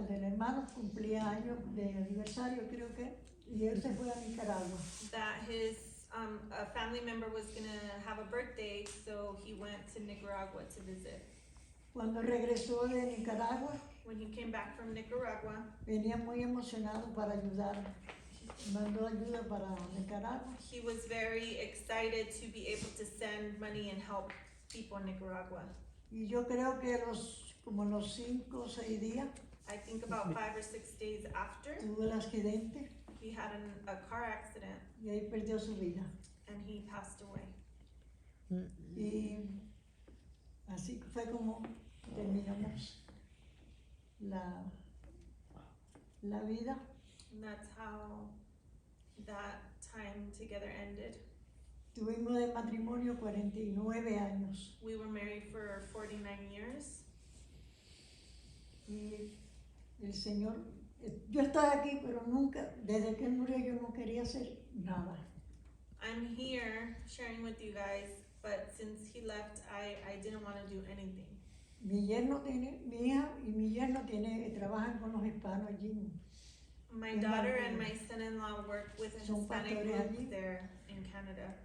del hermano, cumplía años de aniversario, creo que, y él se fue a Nicaragua. That his a family member was gonna have a birthday, so he went to Nicaragua to visit. Cuando regresó de Nicaragua, When he came back from Nicaragua, venía muy emocionado para ayudar, mandó ayuda para Nicaragua. he was very excited to be able to send money and help people in Nicaragua. Y yo creo que como los 5 o 6 días, I think about 5 or 6 days after, tuvo el accidente he had a car accident y ahí perdió su vida. and he passed away. Y así fue como terminamos la vida. And that's how that time together ended. Tuvimos de matrimonio 49 años We were married for 49 years. y el Señor, yo estoy aquí, pero nunca, desde que él murió yo no quería hacer nada. I'm here sharing with you guys, but since he left, I didn't want to do anything. Mi hija y mi yerno trabajan con los hispanos allí. My In daughter and Vancouver. my son-in-law work with a Son Hispanic pastores allí. group there in Canada.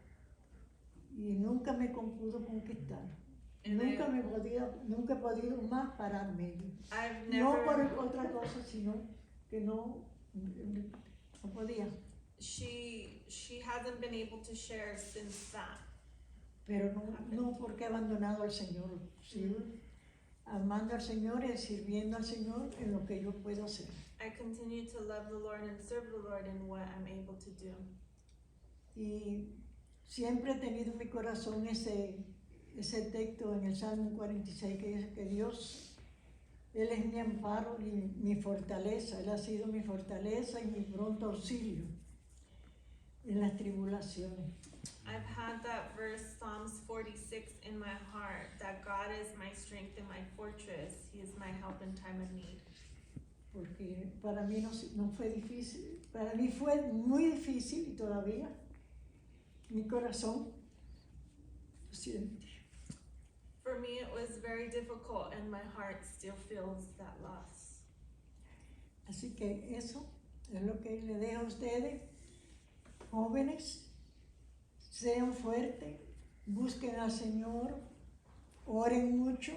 Y nunca me pudo conquistar. Nunca he podido más pararme. I've No por never, otra cosa, sino que no podía. she hasn't been able to share since that. Pero no porque he abandonado al Señor. Sigo amando al Señor y sirviendo al Señor en lo que yo puedo hacer. I continue to love the Lord and serve the Lord in what I'm able to do. Y siempre he tenido en mi corazón ese texto en el Salmo 46 que dice que Dios, Él es mi amparo y mi fortaleza. Él ha sido mi fortaleza y mi pronto auxilio en las tribulaciones. I've had that verse, Psalms 46, in my heart, that God is my strength and my fortress. He is my help in time of need. Porque para mí no fue difícil, para mí fue muy difícil y todavía mi corazón lo siente. For me, it was very difficult, and my heart still feels that loss. Así que eso es lo que le dejo a ustedes, jóvenes, sean fuertes, busquen al Señor, oren mucho,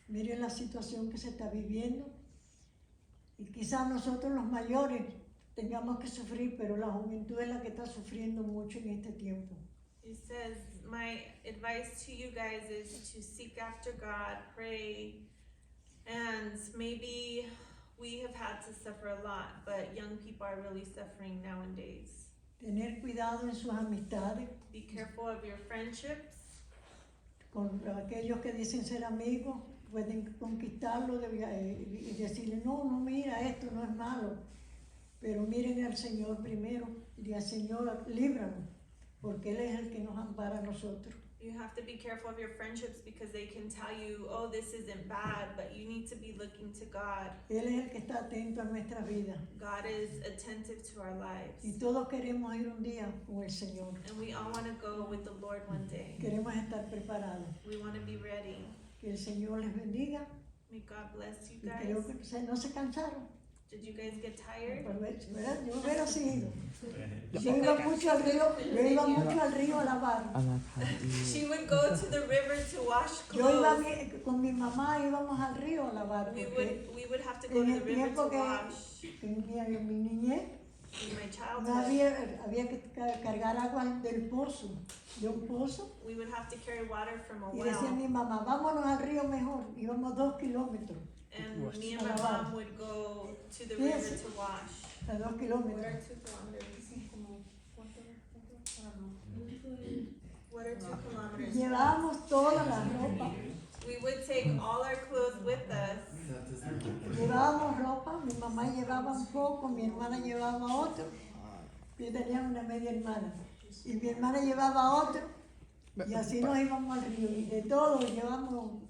miren la situación que se está viviendo. Y quizás nosotros los mayores tengamos que sufrir, pero la juventud es la que está sufriendo mucho en este tiempo. He says, my advice to you guys is to seek after God, pray, and maybe we have had to suffer a lot, but young people are really suffering nowadays. Tener cuidado en sus amistades, Be careful of your friendships. con aquellos que dicen ser amigos, pueden conquistarlo y decirle, no, mira, esto no es malo, pero miren al Señor primero, y al Señor, líbranos, porque Él es el que nos ampara a nosotros. You have to be careful of your friendships because they can tell you, oh, this isn't bad, but you need to be looking to God. Él es el que está atento a nuestra vida, God is attentive to our lives. y todos queremos ir un día con el Señor, And we all want to go with the Lord one day. queremos estar preparados. We want to be ready. Que el Señor les bendiga, May God bless you y guys. creo que no se cansaron. Did you guys get tired? ¿Verdad? Yo hubiera sido. Yo iba mucho al río a lavar. She would go to the river to wash Yo iba clothes. con mi mamá, íbamos al río a lavar. We would have to go En to el the river tiempo to que wash. en mi niñez, In my no childhood, había que cargar agua del pozo, de un pozo. we would have to carry water from a Y decía well. mi mamá, vámonos al río mejor. Íbamos 2 kilómetros, And me and my mom would go to the river to wash. a 2 What kilómetros. are 2 kilometers? What are 2 kilometers? Llevábamos toda la ropa. We would take all our clothes with us. Llevábamos ropa, mi mamá llevaba un poco, mi hermana llevaba otro. Yo tenía una media hermana. Y mi hermana llevaba otro. Y así nos íbamos al río. Y de todo llevamos,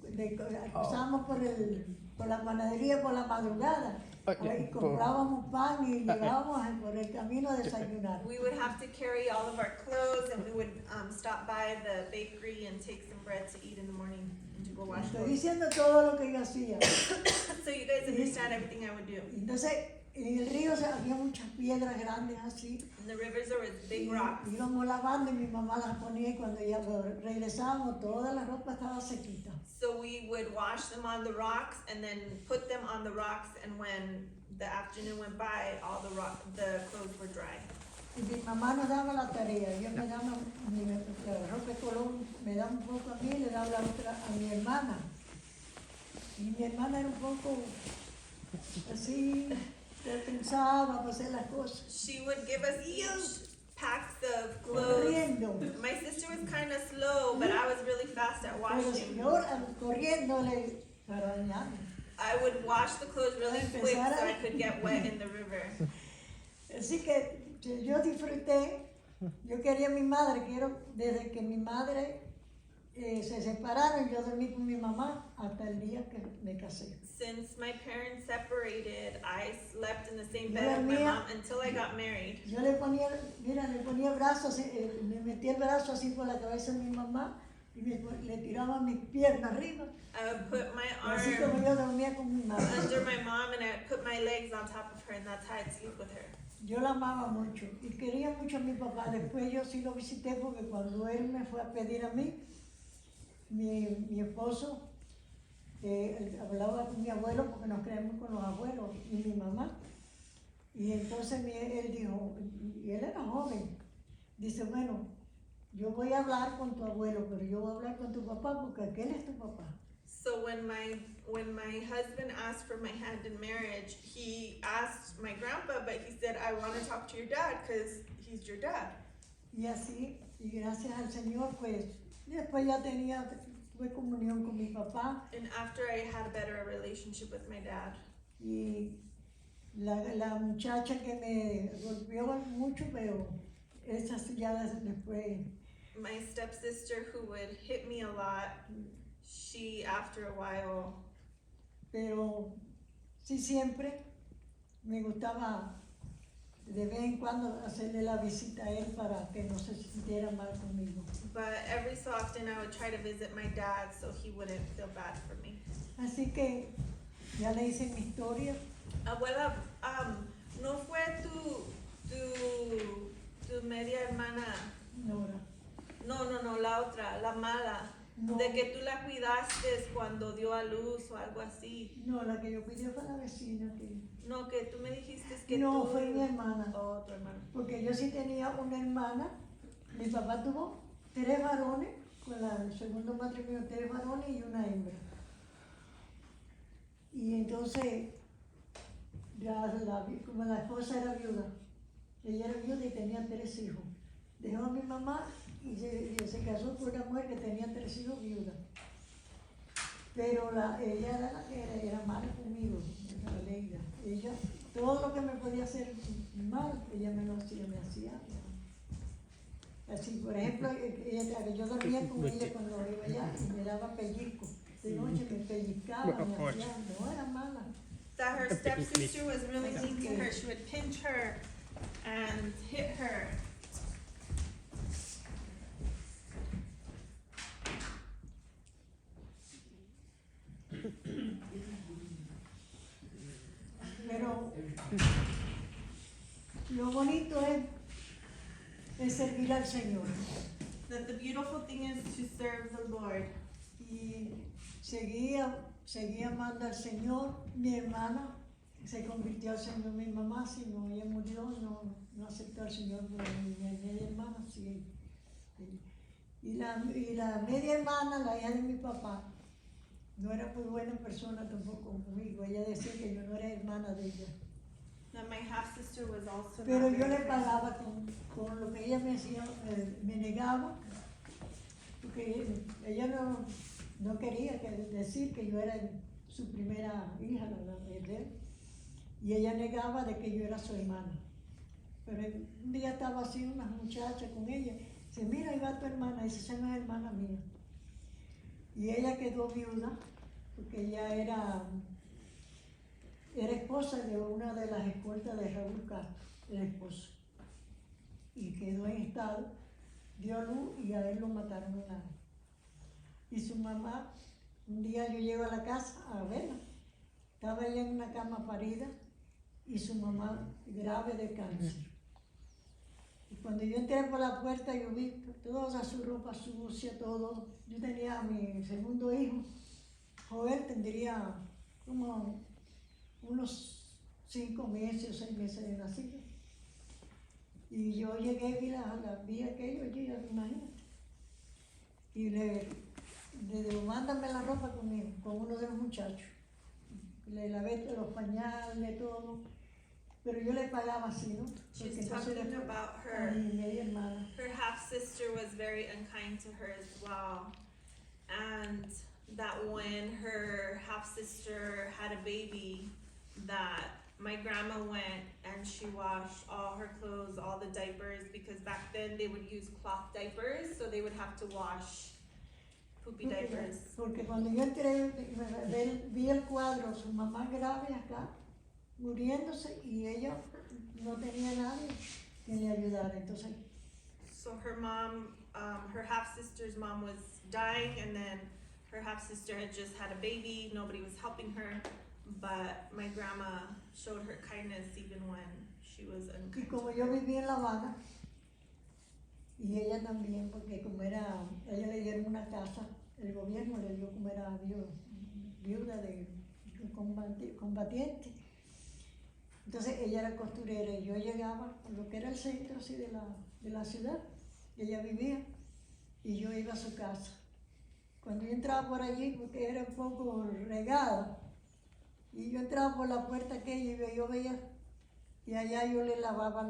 pasábamos por la panadería por la madrugada. Ahí comprábamos pan y llevábamos por el camino a desayunar. We would have to carry all of our clothes, and we would stop by the bakery and take some bread to eat in the morning and to go wash Estoy clothes. diciendo todo lo que yo hacía. So you guys understand everything I would do. Entonces, en el río había muchas piedras grandes así. In the rivers there was big Y rocks. íbamos lavando y mi mamá las ponía y cuando ya regresábamos toda la ropa estaba sequita. So we would wash them on the rocks and then put them on the rocks, and when the afternoon went by, all the clothes were dry. Y mi mamá nos daba la tarea, ella me daba la ropa de color, me daba un poco a mí, le daba la otra a mi hermana. Y mi hermana era un poco así, pensaba para hacer las cosas. She would give us huge packs of clothes. Corriendo. My sister was kind of slow, but I was really fast at Pero washing. yo corriéndole para bañarme. I would wash the clothes really quick so I could get wet in the river. Así que yo disfruté, yo quería a mi madre, desde que mi madre se separaron, yo dormí con mi mamá hasta el día que me casé. Since my parents separated, I slept in the same bed with my mom until I got married. Yo le ponía brazos, le metía el brazo así por la cabeza de mi mamá y le tiraba mis piernas arriba. I would put my Así como arm yo dormía con mi mamá. under my mom and I would put my legs on top of her, and that's how I'd sleep with her. Yo la amaba mucho y quería mucho a mi papá. Después yo sí lo visité porque cuando él me fue a pedir a mí, mi esposo hablaba con mi abuelo porque nos creemos con los abuelos y mi mamá. Y entonces él dijo, y él era joven, dice, bueno, yo voy a hablar con tu abuelo, pero yo voy a hablar con tu papá porque aquel es tu papá. So when my husband asked for my hand in marriage, he asked my grandpa, but he said, I want to talk to your dad because he's your dad. Y así, y gracias al Señor, pues, después ya tuve comunión con mi papá. And after I had a better relationship with my dad. Y la muchacha que me golpeó mucho, pero esa sí ya después. My stepsister who would hit me a lot, she after a while. Pero sí siempre me gustaba de vez en cuando hacerle la visita a él para que no se sintiera mal conmigo. But every so often I would try to visit my dad so he wouldn't feel bad for me. Así que ya le hice mi historia. Abuela, ¿no fue tu media hermana? Nora. No, la otra, la mala. No. De que tú la cuidaste cuando dio a luz o algo así. No, la que yo cuidé fue la vecina que. No, que tú me dijiste que no, tú... fue mi hermana. Oh, tu hermana. Porque yo sí tenía una hermana. Mi papá tuvo 3 varones, con el segundo matrimonio 3 varones y una hembra. Y entonces, como la esposa era viuda, ella era viuda y tenía 3 hijos. Dejó a mi mamá y se casó con una mujer que tenía 3 hijos viuda. Pero ella era la que era mala conmigo, la Leida. Ella, todo lo que me podía hacer mal, ella me lo hacía, me hacía. Así, por ejemplo, yo dormía con ella cuando iba allá y me daba pellizco. De noche me pellizcaba, me hacía, no era mala. That her stepsister was really mean to her. She would pinch her and hit her. Pero lo bonito es servir al Señor. That the beautiful thing is to serve the Lord. Y seguía amando al Señor. Mi hermana se convirtió al Señor, mi mamá, si no, ella murió, no aceptó al Señor, pero mi media hermana sí. Y la media hermana, la hija de mi papá, no era muy buena persona tampoco conmigo. Ella decía que yo no era hermana de ella. That my half sister was also. Pero yo le pagaba con lo que ella me hacía, me negaba, porque ella no quería decir que yo era su primera hija, la de él, y ella negaba de que yo era su hermana. Pero un día estaba así una muchacha con ella, dice, mira, ahí va tu hermana, dice, esa no es hermana mía. Y ella quedó viuda, porque ella era esposa de una de las escoltas de Raúl Castro, el esposo. Y quedó en estado, dio a luz y a él lo mataron en la. Y su mamá, un día yo llego a la casa a verla, estaba ella en una cama parida y su mamá grave de cáncer. Y cuando yo entré por la puerta yo vi toda su ropa sucia, todo. Yo tenía a mi segundo hijo, Joel tendría como unos 5 meses o 6 meses de nacido. Y yo llegué y vi aquello, imagínate. Y le digo, mándame la ropa conmigo, con uno de los muchachos. Le lavé los pañales, todo. Pero yo le pagaba así, ¿no? She's talking about her. Her half sister was very unkind to her as well. And that when her half sister had a baby, that my grandma went and she washed all her clothes, all the diapers, because back then they would use cloth diapers, so they would have to wash poopy diapers. Porque cuando yo entré, vi el cuadro, su mamá grave acá, muriéndose, y ella no tenía nadie que le ayudara, entonces. So her mom, her half-sister's mom was dying, and then her half-sister had just had a baby, nobody was helping her, but my grandma showed her kindness even when she was unkind. Y como yo vivía en La Habana, y ella también, porque como ella le dieron una casa el gobierno le dio como era viuda de combatiente. Entonces ella era costurera y yo llegaba a lo que era el centro así de la ciudad, ella vivía y yo iba a su casa. Cuando yo entraba por allí, porque era un poco regada, y yo entraba por la puerta aquella y yo veía, y allá yo le lavaba,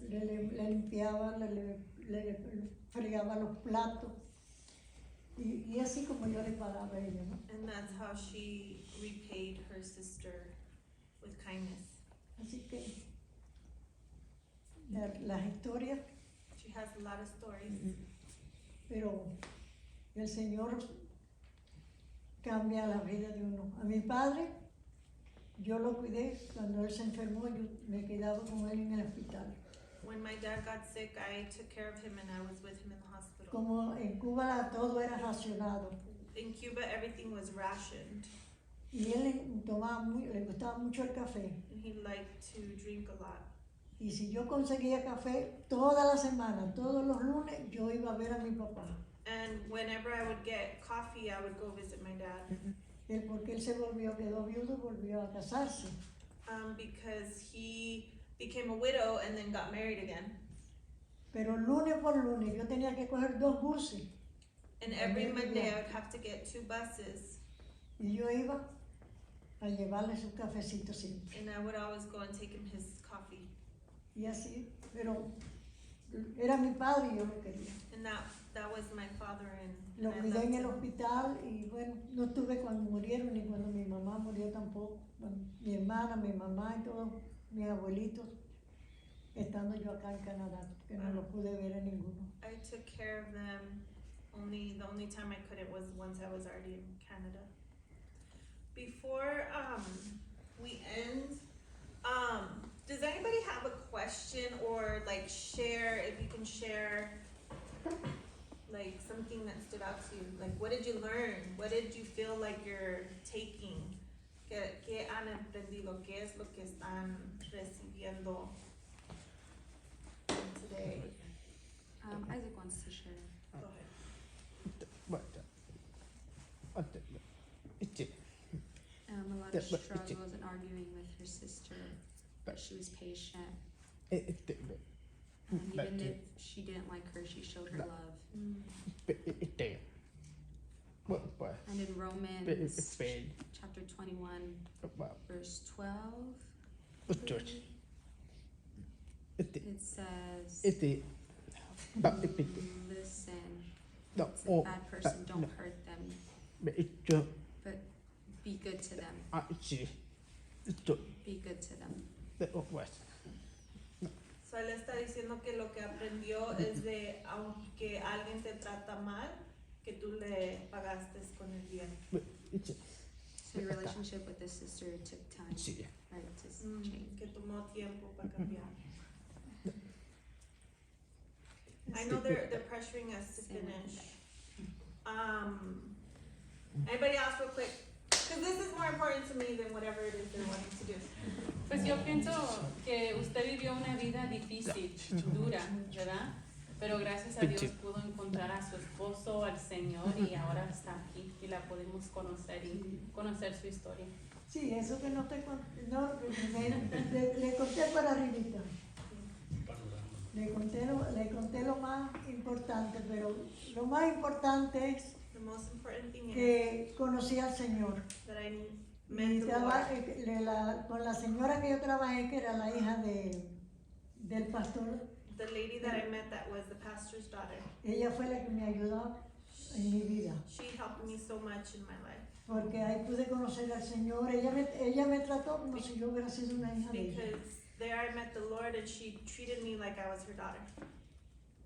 le limpiaba, le fregaba los platos, y así como yo le pagaba a ella, ¿no? And that's how she repaid her sister with kindness. Así que las historias, She has a lot of stories. pero el Señor cambia la vida de uno. A mi padre, yo lo cuidé cuando él se enfermó, yo me quedaba con él en el hospital. When my dad got sick, I took care of him and I was with him in the hospital. Como en Cuba todo era racionado In Cuba, everything was rationed, y él le gustaba mucho el café. and he liked to drink a lot. Y si yo conseguía café toda la semana, todos los lunes, yo iba a ver a mi papá. And whenever I would get coffee, I would go visit my dad. Porque él quedó viudo, volvió a casarse. Because he became a widow and then got married again. Pero lunes por lunes yo tenía que coger 2 buses. And every Monday I would have to get 2 buses, Y yo iba a llevarle su cafecito siempre. and I would always go and take him his coffee. Y así, pero era mi padre y yo lo quería. And that was my father, and Lo I cuidé loved en el him. hospital y bueno, no estuve cuando murieron ni cuando mi mamá murió tampoco. Bueno, mi hermana, mi mamá y todos mis abuelitos, estando yo acá en Canadá, que no los pude ver a ninguno. I took care of them. The only time I couldn't was once I was already in Canada. Before we end, does anybody have a question or like share, if you can share like something that stood out to you? Like, what did you learn? What did you feel like you're taking? ¿Qué han aprendido? ¿Qué es lo que están recibiendo today? Isaac wants to share. Go ahead. A lot of struggles and arguing with her sister, but she was patient. And even if she didn't like her, she showed her love. And in Romans chapter 21, verse 12, it says, listen, it's a bad person, don't hurt them, but be good to them. Be good to them. So él está diciendo que lo que aprendió es de, aunque alguien te trata mal, que tú le pagaste con el bien. So your relationship with this sister took time, right, to change. Que tomó tiempo para cambiar. I know they're pressuring us to finish. Anybody else real quick? Because this is more important to me than whatever it is they're wanting to do. Pues yo pienso que usted vivió una vida difícil, dura, ¿verdad? Pero gracias a Dios pudo encontrar a su esposo, al Señor, y ahora está aquí y la podemos conocer y conocer su historia. Sí, eso que no te conté, no, le conté para arribita. Le conté lo más importante, pero lo más importante es The most important thing is que conocí al Señor. that I Y met the Lord. con la señora que yo trabajé, que era la hija del pastor, The lady that I met that was the pastor's daughter. ella fue la que me ayudó en mi vida. She helped me so much in my life. Porque ahí pude conocer al Señor. Ella me trató como si yo hubiera sido una hija de ella. Because there I met the Lord and she treated me like I was her daughter.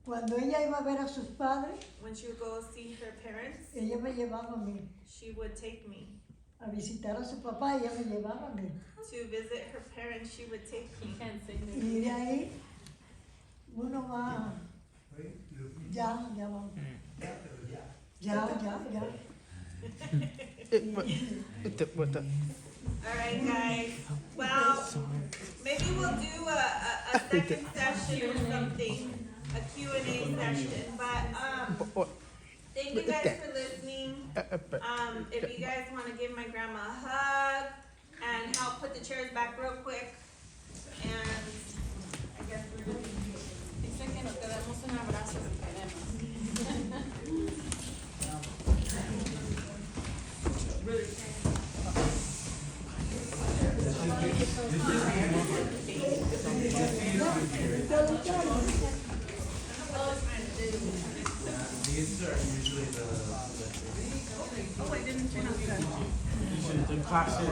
Cuando ella iba a ver a sus padres, When she would go see her parents, ella me llevaba a mí. she would take me. A visitar a su papá, ella me llevaba a mí. To visit her parents, she would take me. Can't sing this. Y de ahí uno va, ya vamos. Ya. All right, guys. Well, maybe we'll do a second session or something, a Q&A session. But Thank you guys for listening. If you guys want to give my grandma a hug and help put the chairs back real quick, and I guess we're gonna Dice que nos quedamos un abrazo si queremos. These are usually the. Oh, it didn't turn out good. Classic.